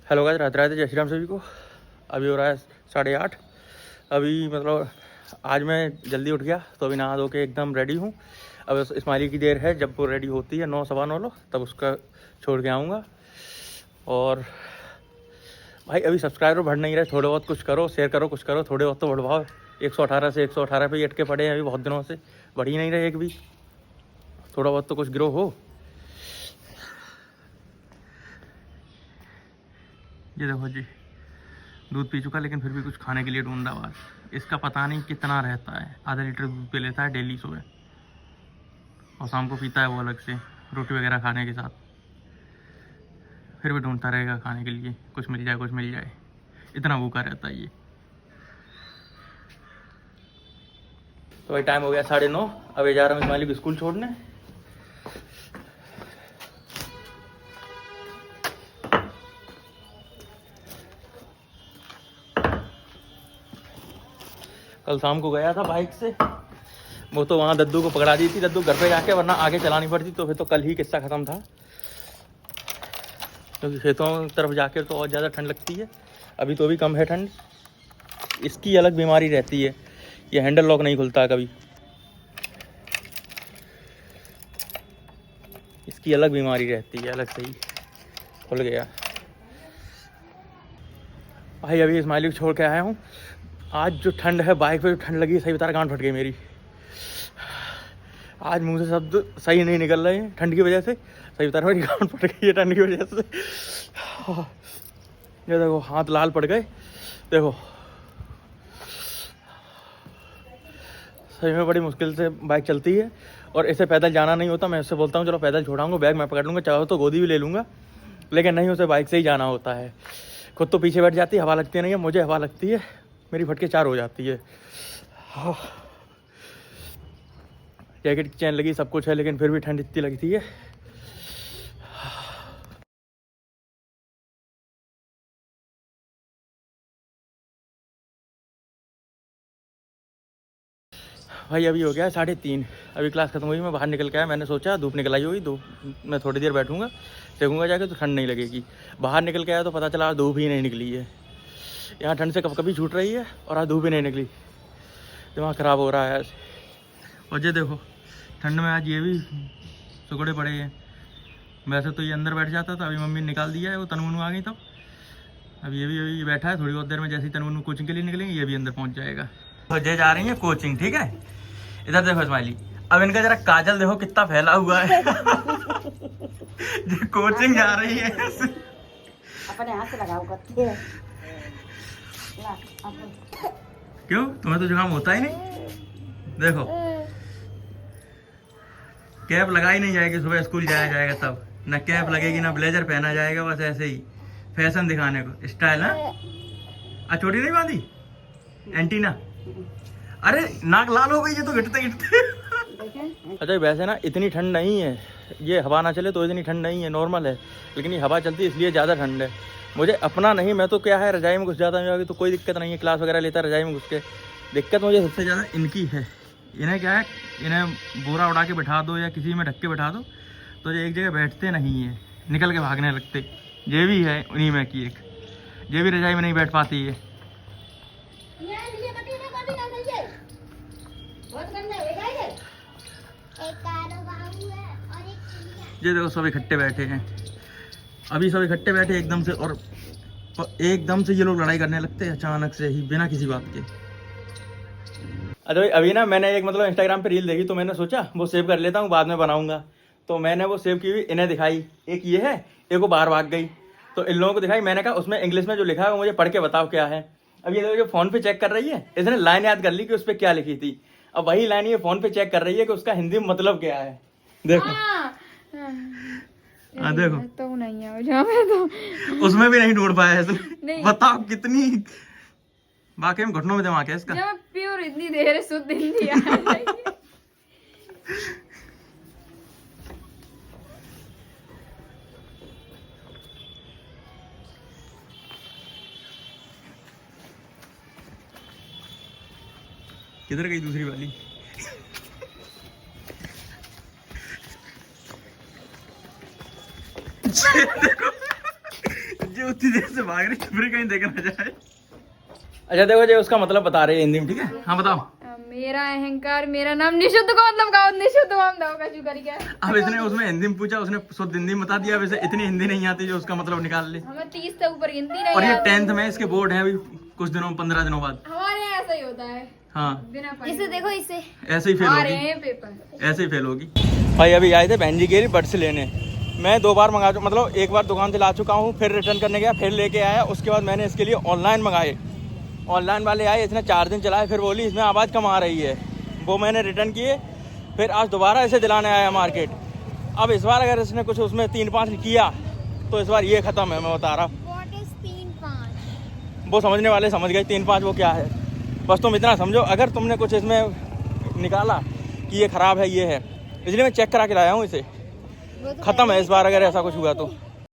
Hello guys, रात रात जय श्री राम सभी को। अभी हो रहा है 8:30। अभी मतलब आज मैं जल्दी उठ गया तो अभी नहा धो के एकदम रेडी हूँ। अब स्माइली की देर है, जब वो रेडी होती है 9 सवा 9 तब उसका छोड़ के आऊँगा। और भाई अभी सब्सक्राइबर बढ़ नहीं रहे, थोड़े बहुत कुछ करो, शेयर करो, कुछ करो, थोड़े बहुत तो बढ़वाओ। 118 से 118 पे ही अटके पड़े हैं अभी बहुत दिनों से, बढ़ ही नहीं रहे एक भी। थोड़ा बहुत तो कुछ ग्रो हो। ये देखो जी, दूध पी चुका लेकिन फिर भी कुछ खाने के लिए ढूंढ रहा है। इसका पता नहीं कितना रहता है, आधा लीटर दूध पी लेता है डेली सुबह, और शाम को पीता है वो अलग से रोटी वगैरह खाने के साथ। फिर भी ढूंढता रहेगा खाने के लिए, कुछ मिल जाए कुछ मिल जाए, इतना भूखा रहता है ये। तो भाई टाइम हो गया 9:30। अब जा रहा हूँ मालिक स्कूल छोड़ने। कल शाम को गया था बाइक से, वो तो वहाँ दद्दू को पकड़ा दी थी, दद्दू घर पे जाके, वरना आगे चलानी पड़ती। तो फिर तो कल ही किस्सा ख़त्म था, क्योंकि खेतों की तरफ जाकर तो और ज़्यादा ठंड लगती है। अभी तो भी कम है ठंड। इसकी अलग बीमारी रहती है, ये हैंडल लॉक नहीं खुलता कभी, इसकी अलग बीमारी रहती है, अलग से ही खुल गया। भाई अभी स्माइली को छोड़ के आया हूँ। आज जो ठंड है, बाइक पे जो ठंड लगी, सही बता रहा, गांठ फट गई मेरी। आज मुंह से शब्द सही नहीं निकल रहे हैं ठंड की वजह से। सही बता रहा, मेरी गांठ फट गई है ठंड की वजह से। ये देखो हाथ लाल पड़ गए, देखो सही में बड़ी मुश्किल से बाइक चलती है। और इसे पैदल जाना नहीं होता। मैं उससे बोलता हूँ चलो पैदल छोड़ाऊँगा, बैग मैं पकड़ लूँगा, चाहो तो गोदी भी ले लूँगा, लेकिन नहीं, उसे बाइक से ही जाना होता है। खुद तो पीछे बैठ जाती है, हवा लगती नहीं है, मुझे हवा लगती है, मेरी फटके 4 हो जाती है। जैकेट की चैन लगी, सब कुछ है, लेकिन फिर भी ठंड इतनी लगती है। भाई अभी हो गया है 3:30। अभी क्लास खत्म हुई, मैं बाहर निकल के आया। मैंने सोचा धूप निकल आई होगी, धूप में थोड़ी देर बैठूंगा, सेकूंगा जाके तो ठंड नहीं लगेगी। बाहर निकल के आया तो पता चला धूप ही नहीं निकली है। यहाँ ठंड से कब कभी छूट रही है और आज धूप ही नहीं निकली। दिमाग ख़राब हो रहा है आज। और ये देखो ठंड में आज ये भी सुगड़े पड़े हैं। वैसे तो ये अंदर बैठ जाता था, अभी मम्मी ने निकाल दिया है, वो तनमुनू आ गई तब। अब ये भी अभी बैठा है, थोड़ी बहुत देर में जैसे ही तनमुनू कोचिंग के लिए निकलेंगे ये भी अंदर पहुँच जाएगा। तो ये जा रही है कोचिंग, ठीक है। इधर देखो स्माइली, अब इनका जरा काजल देखो कितना फैला हुआ है। ये कोचिंग जा रही है। अपने हाथ से लगाओ करती है। क्यों, तुम्हें तो जुकाम होता ही नहीं। देखो कैप लगाई नहीं जाएगी, सुबह स्कूल जाया जाएगा तब ना कैप लगेगी ना ब्लेजर पहना जाएगा, बस ऐसे ही फैशन दिखाने को, स्टाइल। हाँ चोटी नहीं बांधी एंटीना। अरे नाक लाल हो गई है तो गिरते गिरते। अच्छा वैसे ना इतनी ठंड नहीं है, ये हवा ना चले तो इतनी ठंड नहीं है, नॉर्मल है। लेकिन ये हवा चलती है इसलिए ज़्यादा ठंड है। मुझे अपना नहीं, मैं तो क्या है रजाई में घुस जाता हूँ, तो कोई दिक्कत नहीं है। क्लास वगैरह लेता रजाई में घुस के। दिक्कत मुझे सबसे ज़्यादा इनकी है। इन्हें क्या है, इन्हें बोरा उड़ा के बैठा दो या किसी में ढक के बैठा दो तो ये एक जगह बैठते नहीं है, निकल के भागने लगते। ये भी है उन्हीं में की एक, ये भी रजाई में नहीं बैठ पाती है। ये देखो सब इकट्ठे बैठे हैं, अभी सब इकट्ठे बैठे एकदम से, और एकदम से ये लोग लड़ाई करने लगते हैं अचानक से ही, बिना किसी बात के। अरे अभी ना मैंने एक मतलब इंस्टाग्राम पे रील देखी, तो मैंने सोचा वो सेव कर लेता हूँ, बाद में बनाऊंगा। तो मैंने वो सेव की हुई इन्हें दिखाई, एक ये है, एक वो बाहर भाग गई, तो इन लोगों को दिखाई। मैंने कहा उसमें इंग्लिश में जो लिखा है वो मुझे पढ़ के बताओ क्या है। अब ये देखो जो फ़ोन पे चेक कर रही है, इसने लाइन याद कर ली कि उस पर क्या लिखी थी। अब वही लाइन ये फ़ोन पे चेक कर रही है कि उसका हिंदी में मतलब क्या है। देखो हाँ देखो तो नहीं है जहाँ पे, तो उसमें भी नहीं ढूंढ पाया है। बताओ कितनी वाकई में घुटनों में दिमाग है इसका। जब प्योर इतनी देर शुद्ध हिंदी आ रही है। किधर गई दूसरी वाली। देखो जो उतनी देर से भाग रही फिर कहीं देखा ना जाए। अच्छा देखो जी उसका मतलब बता रहे हैं हिंदी में, ठीक है? हाँ बताओ। मेरा अहंकार मेरा नाम निशुद्ध का मतलब गाओ निशुद्ध नाम दो का चुकर क्या। अब इसने उसमें हिंदी में पूछा, उसने शुद्ध हिंदी में बता दिया। वैसे इतनी हिंदी नहीं आती जो उसका मतलब निकाल ले। हमें 30 से ऊपर हिंदी नहीं और ये आती। 10th में इसके बोर्ड है अभी कुछ दिनों 15 दिनों बाद। हमारे यहाँ ऐसा ही होता है। हाँ इसे देखो इसे ऐसे ही फेल आ रहे होगी, हैं पेपर। ऐसे ही फेल होगी। भाई अभी आए थे बहन जी के लिए बड्स लेने। मैं 2 बार मंगा चुका, मतलब एक बार दुकान से ला चुका हूँ, फिर रिटर्न करने गया, फिर लेके आया। उसके बाद मैंने इसके लिए ऑनलाइन मंगाए। ऑनलाइन वाले आए, इसने 4 दिन चलाए, फिर बोली इसमें आवाज़ कम आ रही है, वो मैंने रिटर्न किए। फिर आज दोबारा इसे दिलाने आया मार्केट। अब इस बार अगर इसने कुछ उसमें 3-5 किया तो इस बार ये ख़त्म है। मैं बता रहा हूँ, वो समझने वाले समझ गए 3-5 वो क्या है। बस तुम इतना समझो, अगर तुमने कुछ इसमें निकाला कि ये ख़राब है, ये है, इसलिए मैं चेक करा के लाया हूँ इसे। ख़त्म है इस बार अगर ऐसा कुछ हुआ तो।